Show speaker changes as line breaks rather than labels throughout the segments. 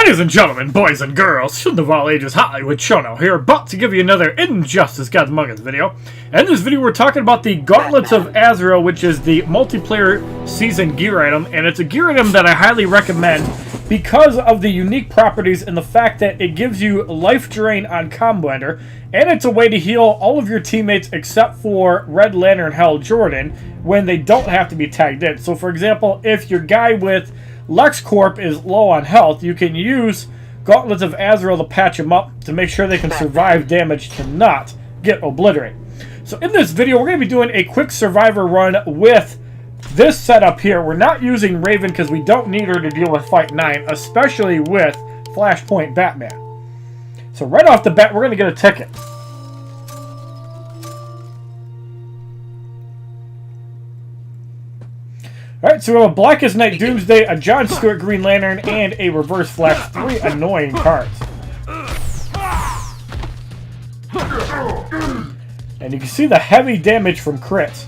Ladies and gentlemen, boys and girls, children of all ages, HollywoodShono here, about to give you another Injustice Gods Among Us video. And in this video we're talking about the Gauntlets of Azrael, which is the multiplayer season gear item, and it's a gear item that I highly recommend because of the unique properties and the fact that it gives you life drain on Commander, and it's a way to heal all of your teammates except for Red Lantern Hell Jordan when they don't have to be tagged in. So for example, if your guy with LexCorp is low on health, you can use Gauntlets of Azrael to patch him up to make sure they can survive damage to not get obliterated. So in this video, we're going to be doing a quick survivor run with this setup here. We're not using Raven because we don't need her to deal with Fight 9, especially with Flashpoint Batman. So right off the bat, we're going to get a ticket. Alright, so we have a Blackest Night Doomsday, a John Stewart Green Lantern, and a Reverse Flash. 3 annoying cards. And you can see the heavy damage from crits.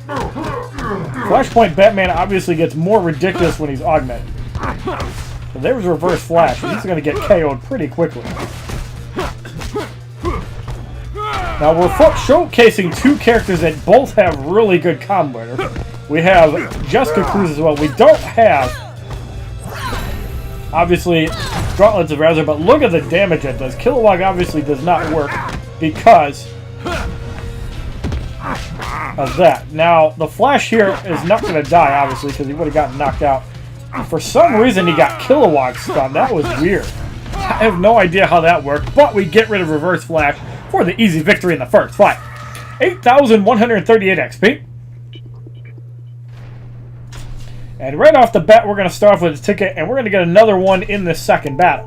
Flashpoint Batman obviously gets more ridiculous when he's augmented. So there's Reverse Flash, and he's going to get KO'd pretty quickly. Now we're showcasing two characters that both have really good combo. We have Jessica Cruz as well. We don't have, obviously, Gauntlets of Azrael, but look at the damage it does. Kilowog obviously does not work because of that. Now, the Flash here is not going to die, obviously, because he would have gotten knocked out. For some reason, he got Kilowog stunned. That was weird. I have no idea how that worked, but we get rid of Reverse Flash for the easy victory in the first fight. 8,138 XP. And right off the bat, we're going to start off with a ticket, and we're going to get another one in this second battle.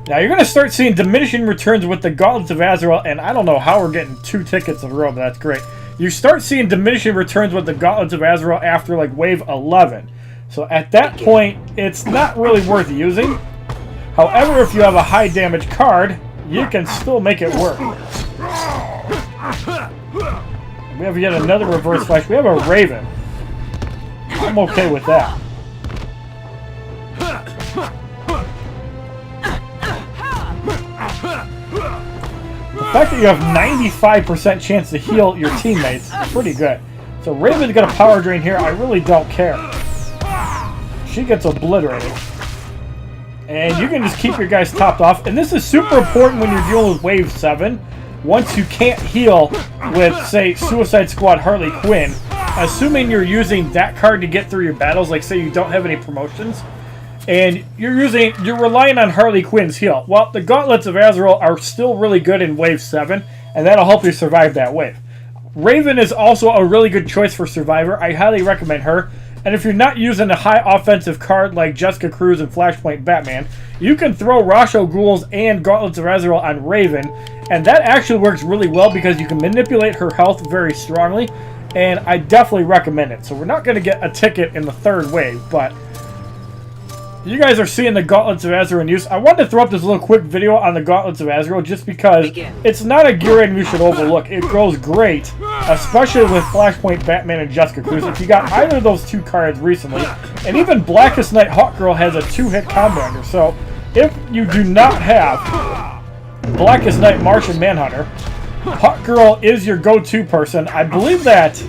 Now, you're going to start seeing diminishing returns with the Gauntlets of Azrael, and I don't know how we're getting 2 tickets in a row, but that's great. You start seeing diminishing returns with the Gauntlets of Azrael after, like, wave 11. So at that point, it's not really worth using. However, if you have a high damage card, you can still make it work. We have yet another Reverse Flash. We have a Raven. I'm okay with that. The fact that you have 95% chance to heal your teammates is pretty good. So Raven's got a power drain here. I really don't care. She gets obliterated. And you can just keep your guys topped off. And this is super important when you're dealing with Wave 7. Once you can't heal with, say, Suicide Squad Harley Quinn, assuming you're using that card to get through your battles, like say you don't have any promotions, and you're relying on Harley Quinn's heal. Well, the Gauntlets of Azrael are still really good in Wave 7, and that'll help you survive that wave. Raven is also a really good choice for Survivor. I highly recommend her. And if you're not using a high offensive card like Jessica Cruz and Flashpoint Batman, you can throw Rasho Ghouls and Gauntlets of Azrael on Raven, and that actually works really well because you can manipulate her health very strongly, and I definitely recommend it. So we're not going to get a ticket in the third wave, but you guys are seeing the Gauntlets of Azrael in use. I wanted to throw up this little quick video on the Gauntlets of Azrael just because it's not a gear item you should overlook. It goes great, especially with Flashpoint Batman and Jessica Cruz. If you got either of those 2 cards recently, and even Blackest Night Hawkgirl has a 2-hit combo. So if you do not have Blackest Night Martian Manhunter, Hawkgirl is your go-to person. I believe that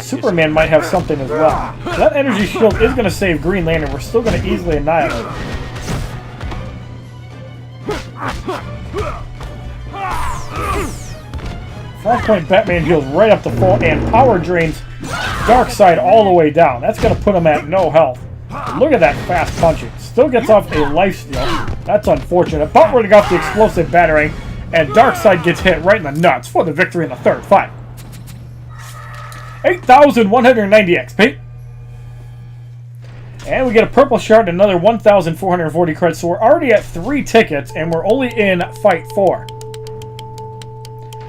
Superman might have something as well. So that energy shield is going to save Green Lantern. We're still going to easily annihilate him. Flashpoint Batman heals right up to full and power drains Darkseid all the way down. That's going to put him at no health. Look at that fast punching. Still gets off a lifesteal. That's unfortunate. But we're going to go off the explosive battering, and Darkseid gets hit right in the nuts for the victory in the third fight. 8,190 XP. And we get a purple shard, another 1,440 credits. So we're already at 3 tickets, and we're only in Fight 4.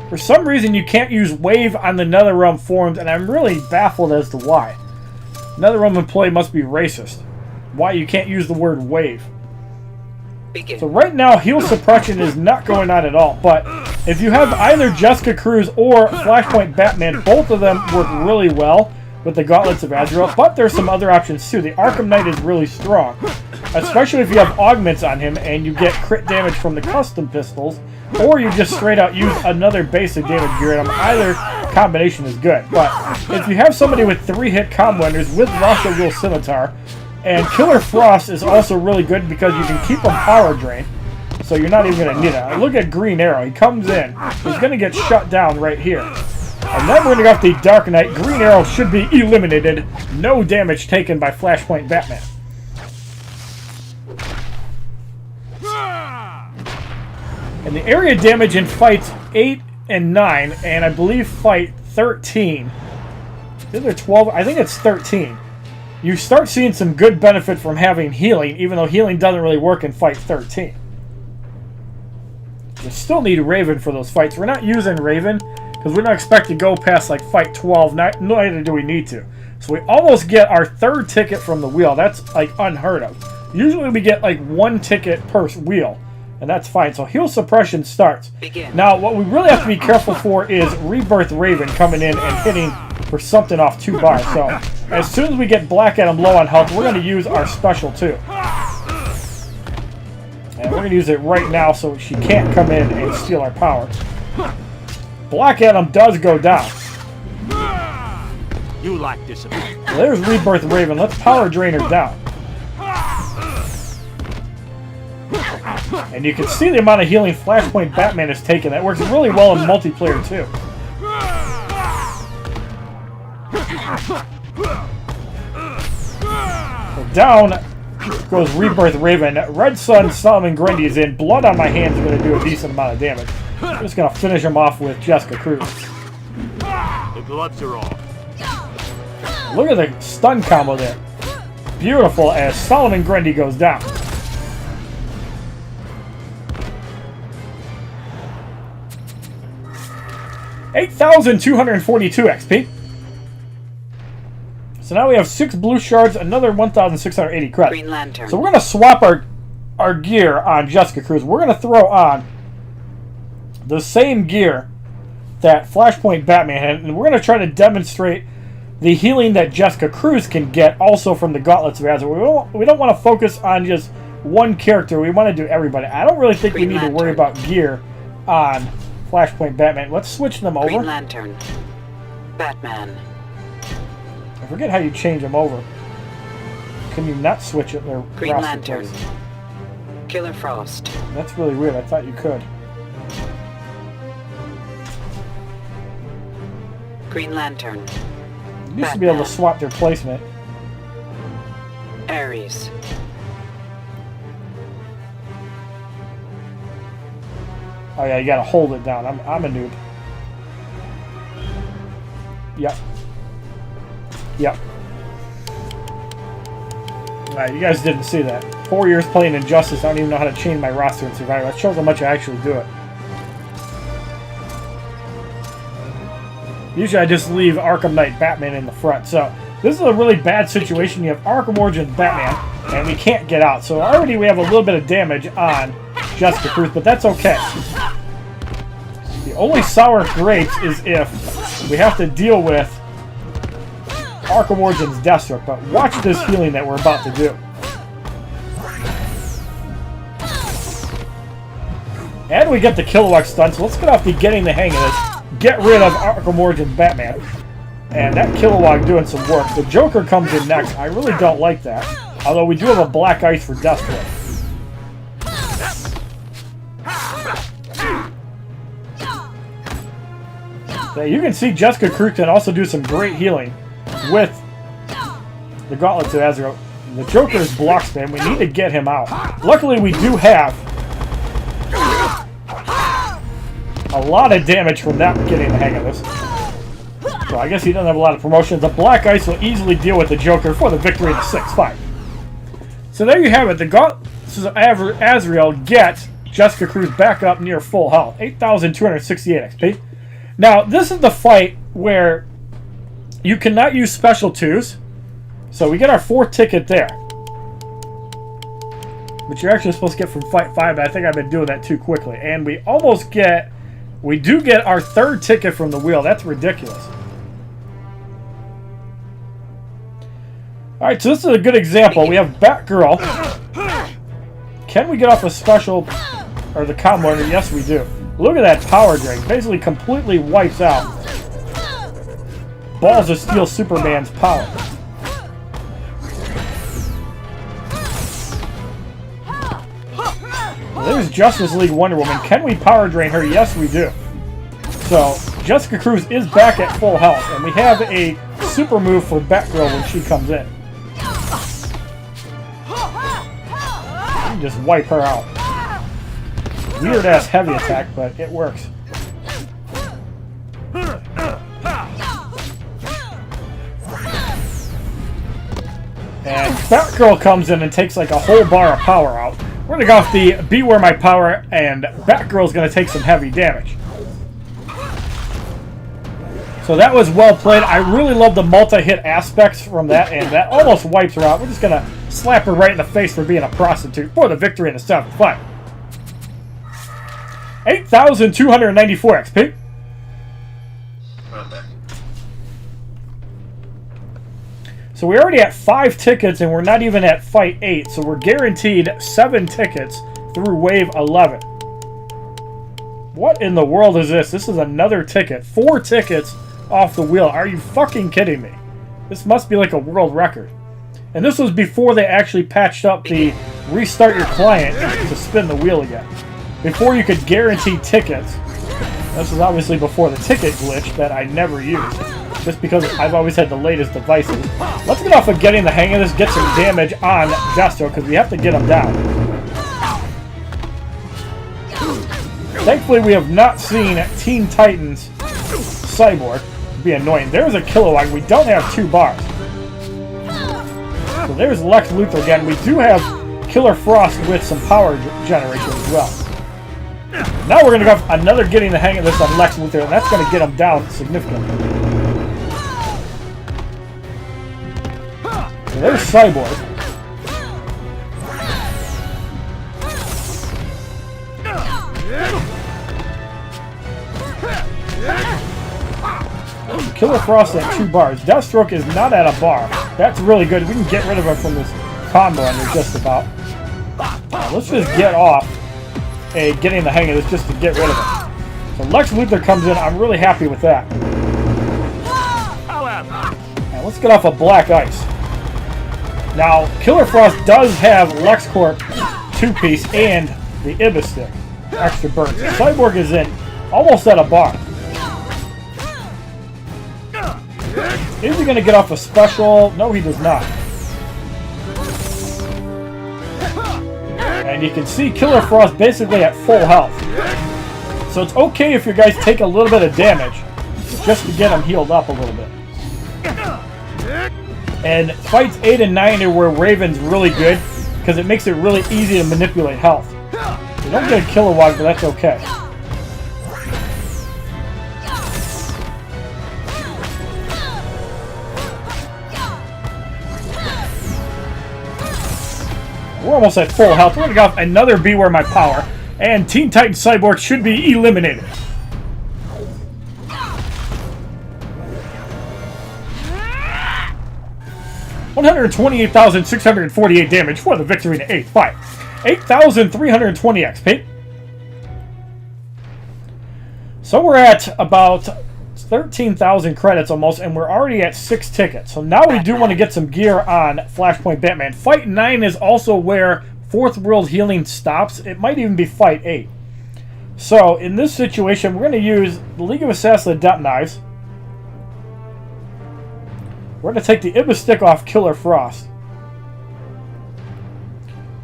For some reason, you can't use Wave on the NetherRealm forums, and I'm really baffled as to why. NetherRealm employee must be racist. Why you can't use the word Wave. So right now, heal suppression is not going on at all, but if you have either Jessica Cruz or Flashpoint Batman, both of them work really well with the Gauntlets of Azrael, but there's some other options too. The Arkham Knight is really strong, especially if you have augments on him and you get crit damage from the custom pistols, or you just straight out use another basic damage gear on him. Either combination is good, but if you have somebody with 3-hit combo enders with Rocket Wheel Scimitar, and Killer Frost is also really good because you can keep him power drained, so you're not even going to need it. Look at Green Arrow. He comes in. He's going to get shut down right here. And then we're going to go the Dark Knight. Green Arrow should be eliminated. No damage taken by Flashpoint Batman. And the area damage in fights 8 and 9, and I believe fight 13. Is there 12? I think it's 13. You start seeing some good benefit from having healing, even though healing doesn't really work in fight 13. You still need Raven for those fights. We're not using Raven because we don't expect to go past like fight 12. Neither do we need to. So we almost get our 3rd ticket from the wheel. That's like unheard of. Usually we get like 1 ticket per wheel, and that's fine. So heal suppression starts.
Begin.
Now what we really have to be careful for is Rebirth Raven coming in and hitting for something off 2 bars. So as soon as we get Black Adam low on health, we're going to use our special too. And we're going to use it right now so she can't come in and steal our power. Black Adam does go down.
You lack discipline.
There's Rebirth Raven. Let's power drain her down. And you can see the amount of healing Flashpoint Batman has taken. That works really well in multiplayer too. So down goes Rebirth Raven. Red Sun, Solomon Grundy is in. Blood on my hands is going to do a decent amount of damage. I'm just going to finish him off with Jessica Cruz.
The gloves are off.
Look at the stun combo there. Beautiful as Solomon Grundy goes down. $8,242 XP. So now we have 6 blue shards, another 1,680 credits.
Green Lantern.
So we're going to swap our gear on Jessica Cruz. We're going to throw on the same gear that Flashpoint Batman had, and we're going to try to demonstrate the healing that Jessica Cruz can get also from the Gauntlets of Azrael. We don't want to focus on just one character. We want to do everybody. I don't really think we need to worry about gear on Flashpoint Batman. Let's switch them over.
Green Lantern. Batman.
I forget how you change them over. Can you not switch it? Their
Green
roster
Lantern.
place?
Killer Frost.
That's really weird. I thought you could.
Green Lantern.
You used to be able to swap their placement.
Ares.
Oh yeah, you gotta hold it down. I'm a noob. Yep. Yep. Alright, you guys didn't see that. 4 years playing Injustice, I don't even know how to change my roster in Survivor. That shows how much I actually do it. Usually I just leave Arkham Knight Batman in the front. So this is a really bad situation. You have Arkham Origins Batman, and we can't get out. So already we have a little bit of damage on Jessica Cruz, but that's okay. The only sour grapes is if we have to deal with Arkham Origins Deathstroke, but watch this healing that we're about to do. And we get the Kilowog stun, so let's get off the getting the hang of this. Get rid of Arkham Origins Batman. And that Kilowog doing some work. The Joker comes in next. I really don't like that. Although we do have a Black Ice for Deathstroke. Yeah, you can see Jessica Cruz can also do some great healing with the Gauntlets of Azrael. The Joker is block spam. We need to get him out. Luckily, we do have a lot of damage from that getting the hang of this. So I guess he doesn't have a lot of promotions. The Black Ice will easily deal with the Joker for the victory in the 6th fight. So there you have it. The Gauntlets of Azrael get Jessica Cruz back up near full health. 8,268 XP. Now, this is the fight where you cannot use special 2s. So we get our 4th ticket there. Which you're actually supposed to get from fight 5, but I think I've been doing that too quickly. And we almost get... We do get our 3rd ticket from the wheel. That's ridiculous. Alright, so this is a good example. We have Batgirl. Can we get off a special, or the combo under? Yes, we do. Look at that power drain. Basically completely wipes out Balls of Steel Superman's power. There's Justice League Wonder Woman. Can we power drain her? Yes, we do. So, Jessica Cruz is back at full health, and we have a super move for Batgirl when she comes in. Just wipe her out. Weird ass heavy attack, but it works. And Batgirl comes in and takes like a whole bar of power out. We're gonna go off the Beware My Power, and Batgirl's gonna take some heavy damage. So that was well played. I really love the multi-hit aspects from that, and that almost wipes her out. We're just gonna slap her right in the face for being a prostitute for the victory in the 7th fight. 8,294 XP. So we're already at 5 tickets, and we're not even at fight 8. So we're guaranteed 7 tickets through wave 11. What in the world is this? This is another ticket. 4 tickets off the wheel. Are you fucking kidding me? This must be like a world record. And this was before they actually patched up the restart your client to spin the wheel again. Before you could guarantee tickets. This was obviously before the ticket glitch that I never used, just because I've always had the latest devices. Let's get off of getting the hang of this, get some damage on Destro, because we have to get him down. Thankfully, we have not seen Teen Titans Cyborg be annoying. There's a Kilowog. We don't have 2 bars. So there's Lex Luthor again. We do have Killer Frost with some power generation as well. Now we're going to go another getting the hang of this on Lex Luthor, and that's going to get him down significantly. So there's Cyborg. Killer Frost at 2 bars. Deathstroke is not at a bar. That's really good. We can get rid of him from this combo under just about. Let's just get off getting the hang of this just to get rid of him. So Lex Luthor comes in. I'm really happy with that. Now let's get off of Black Ice. Now, Killer Frost does have LexCorp 2-piece and the Ibis stick. Extra burns. Cyborg is in almost at a bar. Is he going to get off a special? No, he does not. And you can see Killer Frost basically at full health. So it's okay if your guys take a little bit of damage just to get him healed up a little bit. And fights 8 and 9 are where Raven's really good, because it makes it really easy to manipulate health. You don't get a Kilowog, but that's okay. We're almost at full health. We're going to go off another Beware My Power, and Teen Titan Cyborg should be eliminated. $128,648 damage for the victory in the 8th fight. 8,320 XP. So we're at about 13,000 credits almost, and we're already at 6 tickets. So now we do want to get some gear on Flashpoint Batman. Fight 9 is also where 4th World Healing stops. It might even be Fight 8. So in this situation, we're going to use the League of Assassin Adept Knives. We're going to take the Ibis stick off Killer Frost.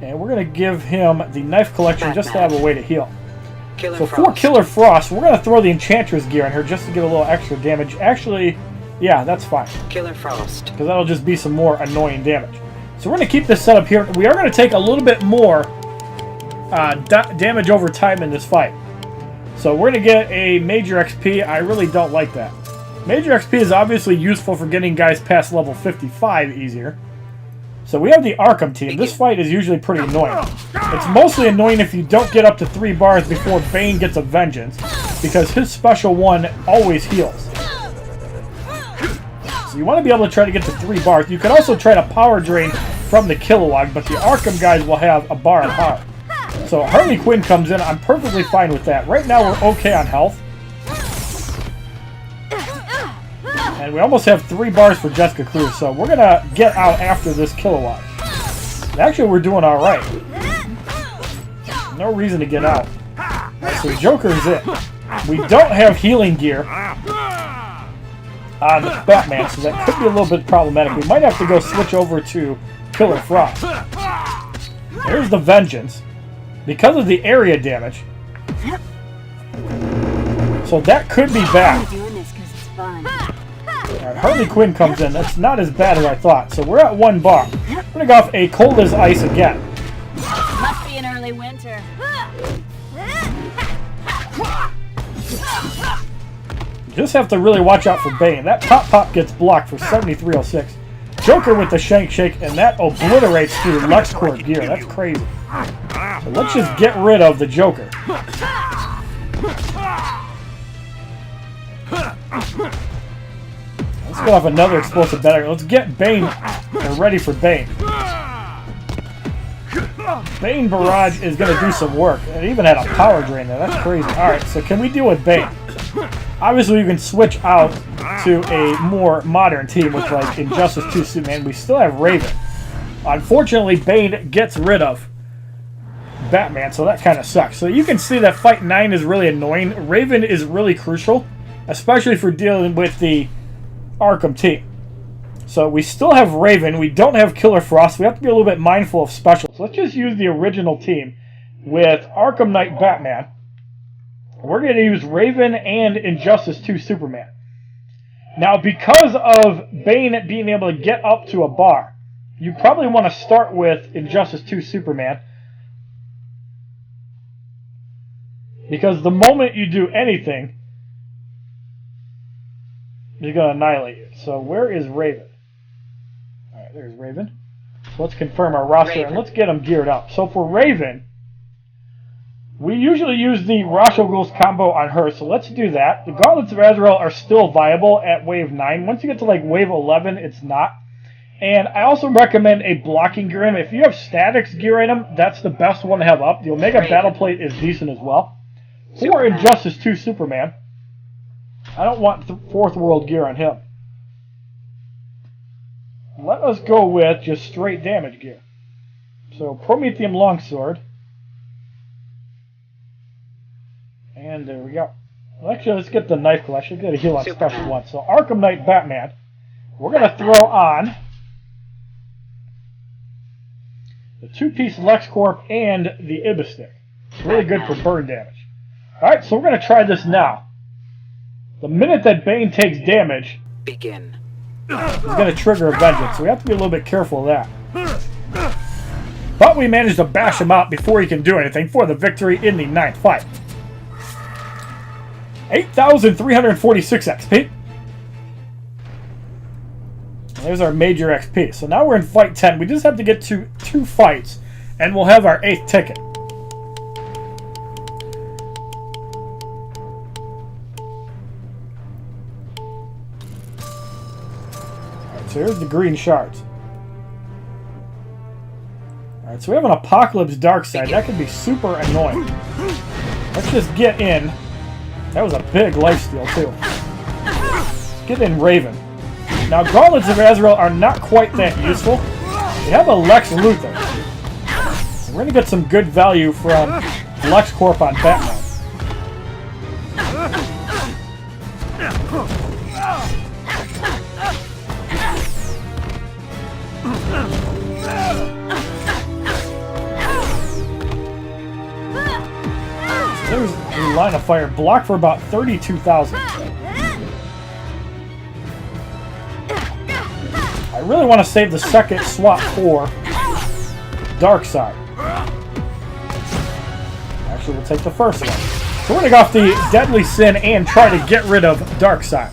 And we're going to give him the Knife Collection just to have a way to heal. So for Killer Frost, we're going to throw the Enchantress gear in here just to get a little extra damage. Actually, yeah, that's fine.
Killer Frost.
Because that'll just be some more annoying damage. So we're going to keep this set up here. We are going to take a little bit more damage over time in this fight. So we're going to get a Major XP. I really don't like that. Major XP is obviously useful for getting guys past level 55 easier. So we have the Arkham team. This fight is usually pretty annoying. It's mostly annoying if you don't get up to 3 bars before Bane gets a Vengeance, because his special one always heals. So So you want to be able to try to get to 3 bars. You can also try to power drain from the Kilowog, but the Arkham guys will have a bar of power. So Harley Quinn comes in. I'm perfectly fine with that. Right now we're okay on health. And we almost have 3 bars for Jessica Cruz, so we're going to get out after this Kilowog. Actually, we're doing alright. No reason to get out. Right, so Joker's in. We don't have healing gear on Batman, so that could be a little bit problematic. We might have to go switch over to Killer Frost. There's the Vengeance. Because of the area damage. So that could be bad. Alright, Harley Quinn comes in. That's not as bad as I thought. So we're at 1 bar. We're going to go off a Cold as Ice again.
Must be an early winter.
Just have to really watch out for Bane. That pop gets blocked for 7306. Joker with the Shank Shake, and that obliterates through LexCorp gear. That's crazy. So let's just get rid of the Joker. Let's go off another explosive battery. Let's get Bane ready for Bane. Bane Barrage is going to do some work. It even had a power drain there. That's crazy. Alright, so can we deal with Bane? Obviously, you can switch out to a more modern team with, like, Injustice 2 Superman. We still have Raven. Unfortunately, Bane gets rid of Batman, so that kind of sucks. So you can see that Fight 9 is really annoying. Raven is really crucial, especially for dealing with the Arkham team. So we still have Raven. We don't have Killer Frost. We have to be a little bit mindful of specials. Let's just use the original team with Arkham Knight Batman. We're going to use Raven and Injustice 2 Superman. Now, because of Bane being able to get up to a bar, you probably want to start with Injustice 2 Superman. Because the moment you do anything, he's going to annihilate you. So where is Raven? Alright, there's Raven. So let's confirm our roster and let's get him geared up. So for Raven, we usually use the Rasho Ghouls combo on her, so let's do that. The Gauntlets of Azrael are still viable at Wave 9. Once you get to like Wave 11, it's not. And I also recommend a blocking gear item. If you have Statics gear item, that's the best one to have up. The Omega Battle Plate is decent as well. For Injustice 2 Superman, I don't want 4th World gear on him. Let us go with just straight damage gear. So Prometheum Longsword. And there we go. Well, actually, let's get the Knife Collection. Get a heal on Special 1. So Arkham Knight Batman. We're going to throw on the 2-piece LexCorp and the Ibis-Stick. It's really good for burn damage. Alright, so we're going to try this now. The minute that Bane takes damage,
Begin.
he's going to trigger a Vengeance. So we have to be a little bit careful of that. But we managed to bash him out before he can do anything for the victory in the 9th fight. 8,346 XP. There's our major XP. So now we're in Fight 10. We just have to get to 2 fights, and we'll have our 8th ticket. Alright, so here's the green shards. Alright, so we have an Apocalypse Darkseid. That could be super annoying. Let's just get in. That was a big lifesteal, too. Get in Raven. Now, Gauntlets of Azrael are not quite that useful. We have a Lex Luthor. So we're going to get some good value from LexCorp on Batman. There's the line of fire. Block for about 32,000. I really want to save the second swap for Darkseid. Actually, we'll take the first one. So we're going to go off the Deadly Sin and try to get rid of Darkseid.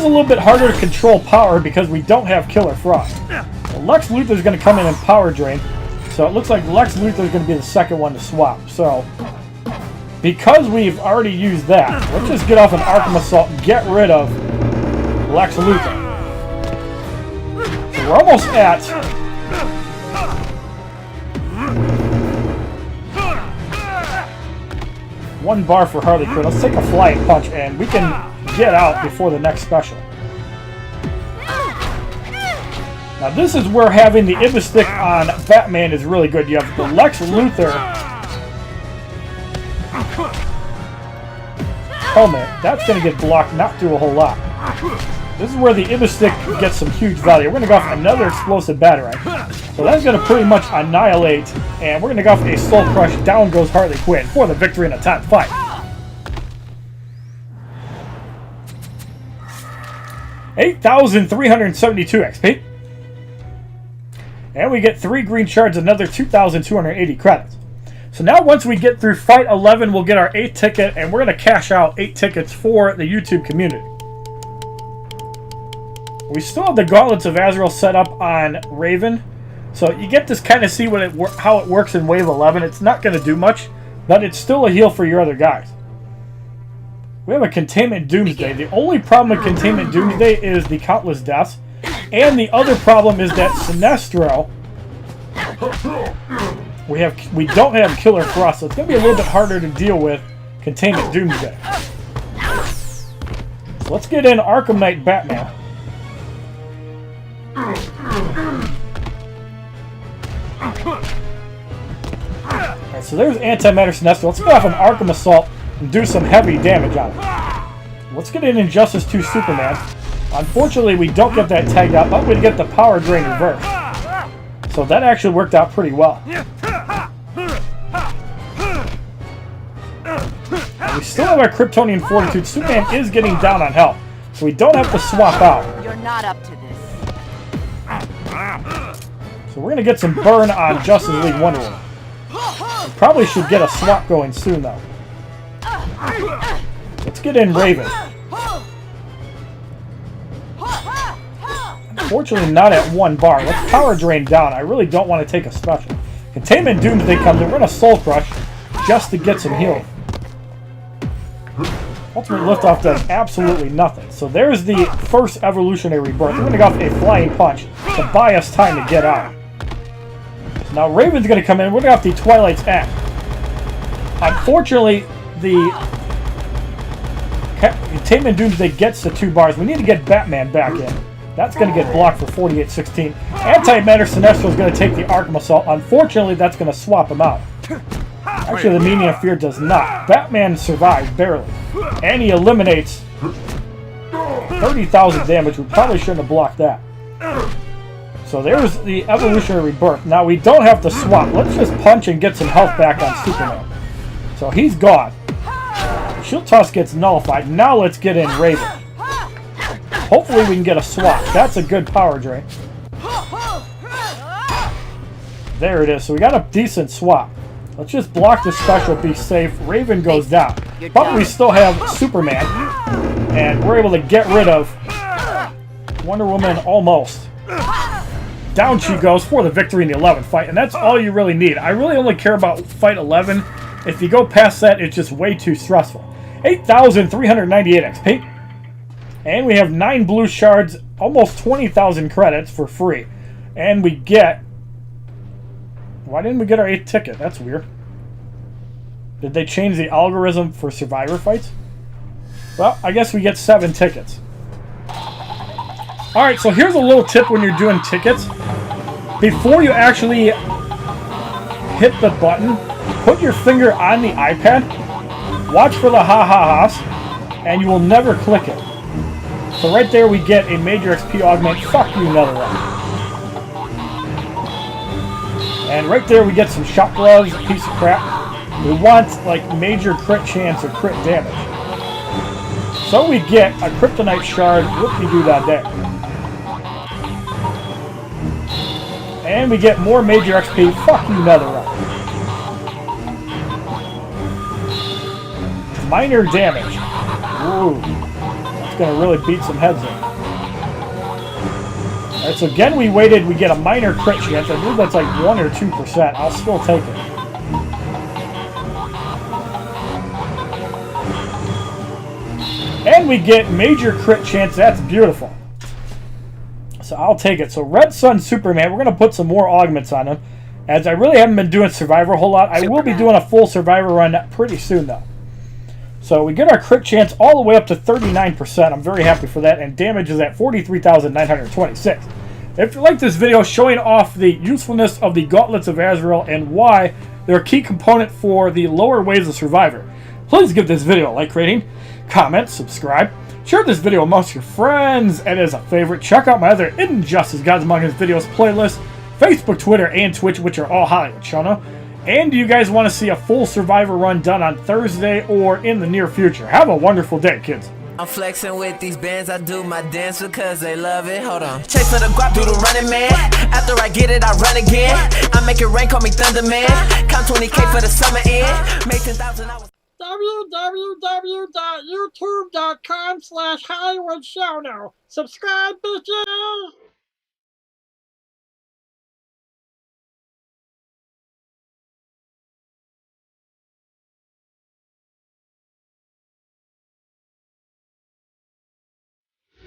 a little bit harder to control power because we don't have Killer Frost. So Lex Luthor's going to come in and power drain. So it looks like Lex Luthor's going to be the second one to swap. So because we've already used that, let's just get off an Arkham Assault and get rid of Lex Luthor. So we're almost at... one bar for Harley Quinn. Let's take a flying punch and we can get out before the next special. Now this is where having the Ibis-Stick on Batman is really good. You have the Lex Luthor helmet. That's going to get blocked, not do a whole lot. This is where the Ibis-Stick gets some huge value. We're going to go off another explosive batarang. So that's going to pretty much annihilate, and we're going to go off a Soul Crush. Down goes Harley Quinn for the victory in a top fight. $8,372 XP. And we get 3 green shards, another 2,280 credits. So now once we get through Fight 11, we'll get our 8th ticket, and we're going to cash out 8 tickets for the YouTube community. We still have the Gauntlets of Azrael set up on Raven. So you get to kind of see how it works in Wave 11. It's not going to do much, but it's still a heal for your other guys. We have a Containment Doomsday. The only problem with Containment Doomsday is the countless deaths. And the other problem is that Sinestro, we don't have Killer Frost, so it's going to be a little bit harder to deal with Containment Doomsday. So let's get in Arkham Knight Batman. Alright, so there's Antimatter Sinestro. Let's get off an Arkham Assault and do some heavy damage on it. Let's get in Injustice 2 Superman. Unfortunately, we don't get that tagged out, but we get the power drain reversed. So that actually worked out pretty well. And we still have our Kryptonian Fortitude. Superman is getting down on health, so we don't have to swap out.
You're not up to this.
So we're going to get some burn on Justice League Wonder Woman. We probably should get a swap going soon, though. Let's get in Raven. Unfortunately, not at 1 bar. Let's power drain down. I really don't want to take a special. Containment Doomsday comes in. We're going to Soul Crush just to get some healing. Ultimate Liftoff does absolutely nothing. So there's the first evolutionary rebirth. We're going to go off a flying punch to buy us time to get out. So now Raven's going to come in. We're going to go off the Twilight's Act. Unfortunately, the Containment Doomsday gets the 2 bars. We need to get Batman back in. That's going to get blocked for 48-16. Antimatter Sinestro is going to take the Arkham Assault. Unfortunately, that's going to swap him out. Actually, the Meaning of Fear does not. Batman survives, barely. And he eliminates 30,000 damage. We probably shouldn't have blocked that. So there's the Evolutionary Rebirth. Now, we don't have to swap. Let's just punch and get some health back on Superman. So he's gone. Shield Toss gets nullified. Now let's get in Raven. Hopefully we can get a swap. That's a good power drain. There it is. So we got a decent swap. Let's just block the special, be safe. Raven goes down. But we still have Superman. And we're able to get rid of Wonder Woman almost. Down she goes for the victory in the 11th fight. And that's all you really need. I really only care about fight 11. If you go past that, it's just way too stressful. 8,398 XP. And we have 9 blue shards, almost 20,000 credits for free. And we get... Why didn't we get our 8th ticket? That's weird. Did they change the algorithm for Survivor fights? Well, I guess we get 7 tickets. Alright, so here's a little tip when you're doing tickets. Before you actually hit the button, put your finger on the iPad, watch for the ha-ha-has, and you will never click it. So right there we get a major XP augment. Fuck you, Netherrealm. And right there we get some shot gloves, a piece of crap. We want like major crit chance or crit damage. So we get a Kryptonite shard, whoop-de-doo-da-day. And we get more major XP. Fuck you, Netherrealm. Minor damage. Ooh. It's going to really beat some heads in. Alright, so again we waited, we get a minor crit chance. I believe that's like 1 or 2%. I'll still take it. And we get major crit chance. That's beautiful. So I'll take it. So Red Sun Superman, we're going to put some more augments on him. As I really haven't been doing Survivor a whole lot. I will be doing a full Survivor run pretty soon though. So we get our crit chance all the way up to 39%. I'm very happy for that. And damage is at 43,926. If you like this video showing off the usefulness of the Gauntlets of Azrael and why they're a key component for the lower waves of Survivor, please give this video a like rating, comment, subscribe, share this video amongst your friends, and as a favorite, check out my other Injustice Gods Among Us videos playlist, Facebook, Twitter, and Twitch, which are all HollywoodShono. And do you guys want to see a full Survivor run done on Thursday or in the near future? Have a wonderful day, kids.
I'm flexing with these bands, I do my dance because they love it. Hold on. Chase for the guap, do the running man. After I get it, I run again. I make it rain, call me Thunder Man. Count 20K for the summer end. Make 10,000 hours.
www.youtube.com/HollywoodShono. Subscribe, bitches!